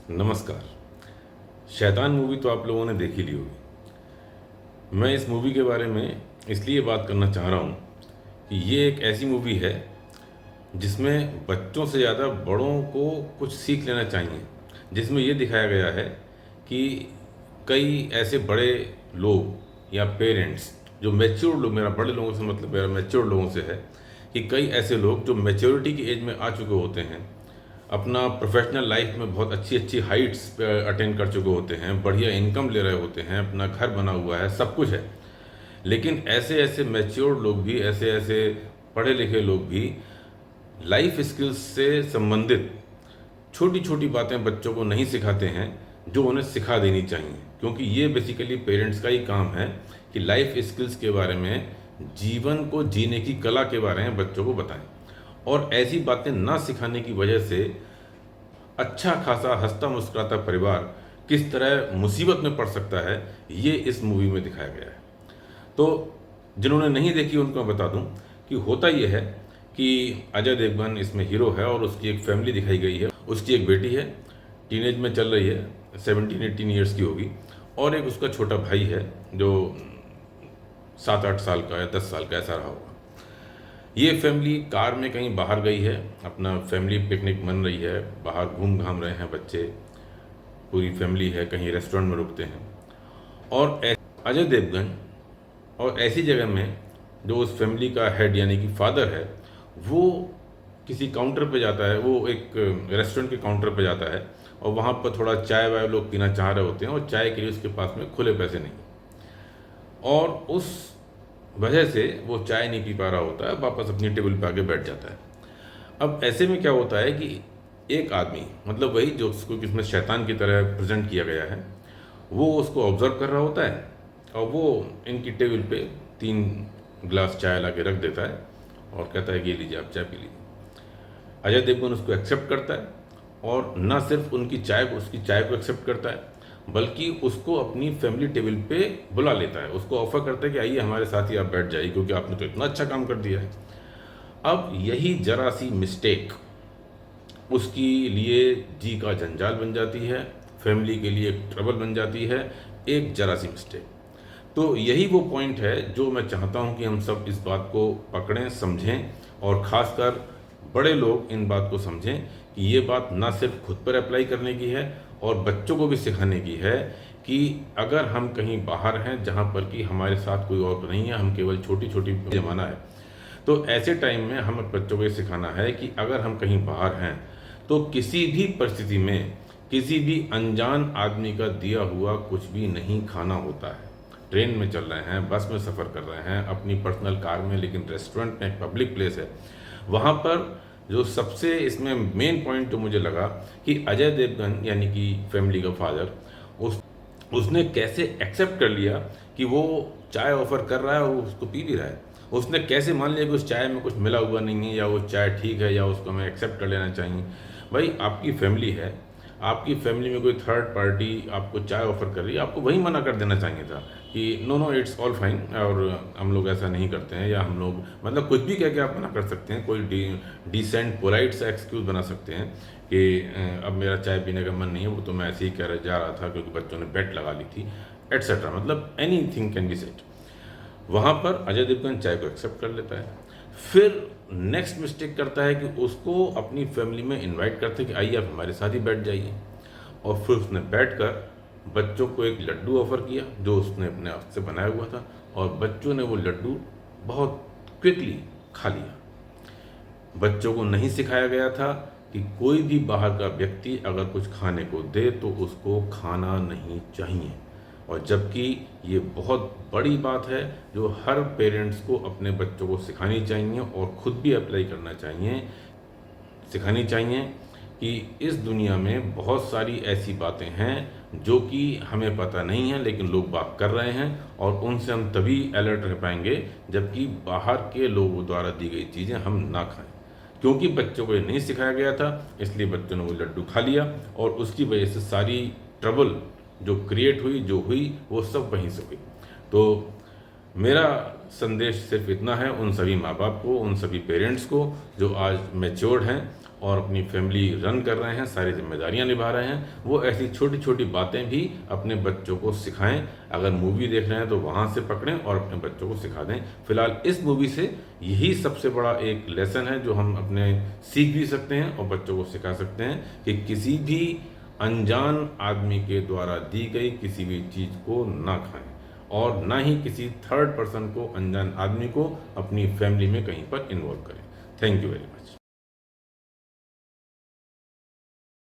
नमस्कार। शैतान मूवी तो आप लोगों ने देख ही ली होगी। मैं इस मूवी के बारे में इसलिए बात करना चाह रहा हूँ कि ये एक ऐसी मूवी है जिसमें बच्चों से ज़्यादा बड़ों को कुछ सीख लेना चाहिए। जिसमें ये दिखाया गया है कि कई ऐसे बड़े लोग या पेरेंट्स जो मैच्योर लोग, मेरा बड़े लोगों से मतलब मेरा मैच्योर लोगों से है, कि कई ऐसे लोग जो मैच्योरिटी की एज में आ चुके होते हैं, अपना प्रोफेशनल लाइफ में बहुत अच्छी अच्छी हाइट्स पे अटेंड कर चुके होते हैं, बढ़िया इनकम ले रहे होते हैं, अपना घर बना हुआ है, सब कुछ है। लेकिन ऐसे ऐसे मैच्योर लोग भी, ऐसे ऐसे पढ़े लिखे लोग भी लाइफ स्किल्स से संबंधित छोटी छोटी बातें बच्चों को नहीं सिखाते हैं जो उन्हें सिखा देनी चाहिए। क्योंकि ये बेसिकली पेरेंट्स का ही काम है कि लाइफ स्किल्स के बारे में, जीवन को जीने की कला के बारे में बच्चों को बताएं। और ऐसी बातें ना सिखाने की वजह से अच्छा खासा हंसता मुस्कुराता परिवार किस तरह मुसीबत में पड़ सकता है, ये इस मूवी में दिखाया गया है। तो जिन्होंने नहीं देखी उनको मैं बता दूं कि होता ये है कि अजय देवगन इसमें हीरो है और उसकी एक फैमिली दिखाई गई है। उसकी एक बेटी है, टीनेज में चल रही है, 17-18 ईयर्स की होगी, और एक उसका छोटा भाई है जो 7-8 साल का या 10 साल का ऐसा रहा होगा। ये फैमिली कार में कहीं बाहर गई है, अपना फैमिली पिकनिक मन रही है, बाहर घूम घाम रहे हैं बच्चे, पूरी फैमिली है, कहीं रेस्टोरेंट में रुकते हैं। और अजय देवगन और ऐसी जगह में जो उस फैमिली का हेड यानी कि फादर है, वो किसी काउंटर पे जाता है, वो एक रेस्टोरेंट के काउंटर पे जाता है और वहाँ पर थोड़ा चाय वाय लोग पीना चाह रहे होते हैं और चाय के लिए उसके पास में खुले पैसे नहीं, और उस वजह से वो चाय नहीं पी पा रहा होता है, वापस अपनी टेबल पे आके बैठ जाता है। अब ऐसे में क्या होता है कि एक आदमी, मतलब वही जो उसको किसमें शैतान की तरह प्रेजेंट किया गया है, वो उसको ऑब्जर्व कर रहा होता है और वो इनकी टेबल पे 3 गिलास चाय ला के रख देता है और कहता है कि ये लीजिए आप चाय पी लीजिए। अजय देवगन उसको एक्सेप्ट करता है और ना सिर्फ उसकी चाय को एक्सेप्ट करता है, बल्कि उसको अपनी फैमिली टेबल पे बुला लेता है, उसको ऑफर करता है कि आइए हमारे साथ ही आप बैठ जाइए क्योंकि आपने तो इतना अच्छा काम कर दिया है। अब यही जरा सी मिस्टेक उसके लिए जी का जंजाल बन जाती है, फैमिली के लिए एक ट्रबल बन जाती है, एक जरा सी मिस्टेक। तो यही वो पॉइंट है जो मैं चाहता हूं कि हम सब इस बात को पकड़ें, समझें, और ख़ासकर बड़े लोग इन बात को समझें कि ये बात ना सिर्फ खुद पर अप्लाई करने की है और बच्चों को भी सिखाने की है कि अगर हम कहीं बाहर हैं जहाँ पर कि हमारे साथ कोई और नहीं है, हम केवल छोटी छोटी जमाना है, तो ऐसे टाइम में हमें बच्चों को ये सिखाना है कि अगर हम कहीं बाहर हैं तो किसी भी परिस्थिति में किसी भी अनजान आदमी का दिया हुआ कुछ भी नहीं खाना होता है। ट्रेन में चल रहे हैं, बस में सफ़र कर रहे हैं, अपनी पर्सनल कार में, लेकिन रेस्टोरेंट में एक पब्लिक प्लेस है, वहाँ पर जो सबसे इसमें मेन पॉइंट जो मुझे लगा कि अजय देवगन यानी कि फैमिली का फादर, उसने कैसे एक्सेप्ट कर लिया कि वो चाय ऑफर कर रहा है और वो उसको पी भी रहा है। उसने कैसे मान लिया कि उस चाय में कुछ मिला हुआ नहीं है या वो चाय ठीक है या उसको हमें एक्सेप्ट कर लेना चाहिए। भाई आपकी फैमिली है, आपकी फैमिली में कोई थर्ड पार्टी आपको चाय ऑफर कर रही है, आपको वही मना कर देना चाहिए था कि no no it's all fine, और हम लोग ऐसा नहीं करते हैं, या हम लोग मतलब कुछ भी कह के आप मना कर सकते हैं, कोई डिसेंट पोलाइट सा एक्सक्यूज़ बना सकते हैं कि अब मेरा चाय पीने का मन नहीं है, वो तो मैं ऐसे ही कह जा रहा था क्योंकि बच्चों ने बेट लगा ली थी, एट्सेट्रा, मतलब any thing can be said. वहाँ पर अजय देवगन चाय को एक्सेप्ट कर लेता है। फिर नेक्स्ट मिस्टेक करता है कि उसको अपनी फैमिली में इनवाइट करते कि आइए आप हमारे साथ ही बैठ जाइए, और फिर उसने बैठकर बच्चों को एक लड्डू ऑफर किया जो उसने अपने हाथ से बनाया हुआ था, और बच्चों ने वो लड्डू बहुत क्विकली खा लिया। बच्चों को नहीं सिखाया गया था कि कोई भी बाहर का व्यक्ति अगर कुछ खाने को दे तो उसको खाना नहीं चाहिए, और जबकि ये बहुत बड़ी बात है जो हर पेरेंट्स को अपने बच्चों को सिखानी चाहिए और खुद भी अप्लाई करना चाहिए, सिखानी चाहिए कि इस दुनिया में बहुत सारी ऐसी बातें हैं जो कि हमें पता नहीं है लेकिन लोग बात कर रहे हैं, और उनसे हम तभी अलर्ट रह पाएंगे जबकि बाहर के लोगों द्वारा दी गई चीज़ें हम ना खाएं। क्योंकि बच्चों को ये नहीं सिखाया गया था, इसलिए बच्चों ने वो लड्डू खा लिया, और उसकी वजह से सारी ट्रबल जो क्रिएट हुई, जो हुई, वो सब वहीं से हुई। तो मेरा संदेश सिर्फ इतना है उन सभी माँ बाप को, उन सभी पेरेंट्स को जो आज मैच्योर्ड हैं और अपनी फैमिली रन कर रहे हैं, सारी जिम्मेदारियां निभा रहे हैं, वो ऐसी छोटी छोटी बातें भी अपने बच्चों को सिखाएं। अगर मूवी देख रहे हैं तो वहाँ से पकड़ें और अपने बच्चों को सिखा दें। फिलहाल इस मूवी से यही सबसे बड़ा एक लेसन है जो हम अपने सीख भी सकते हैं और बच्चों को सिखा सकते हैं कि किसी भी अनजान आदमी के द्वारा दी गई किसी भी चीज़ को ना खाएं और ना ही किसी थर्ड पर्सन को, अनजान आदमी को अपनी फैमिली में कहीं पर इन्वॉल्व करें। Thank you very much.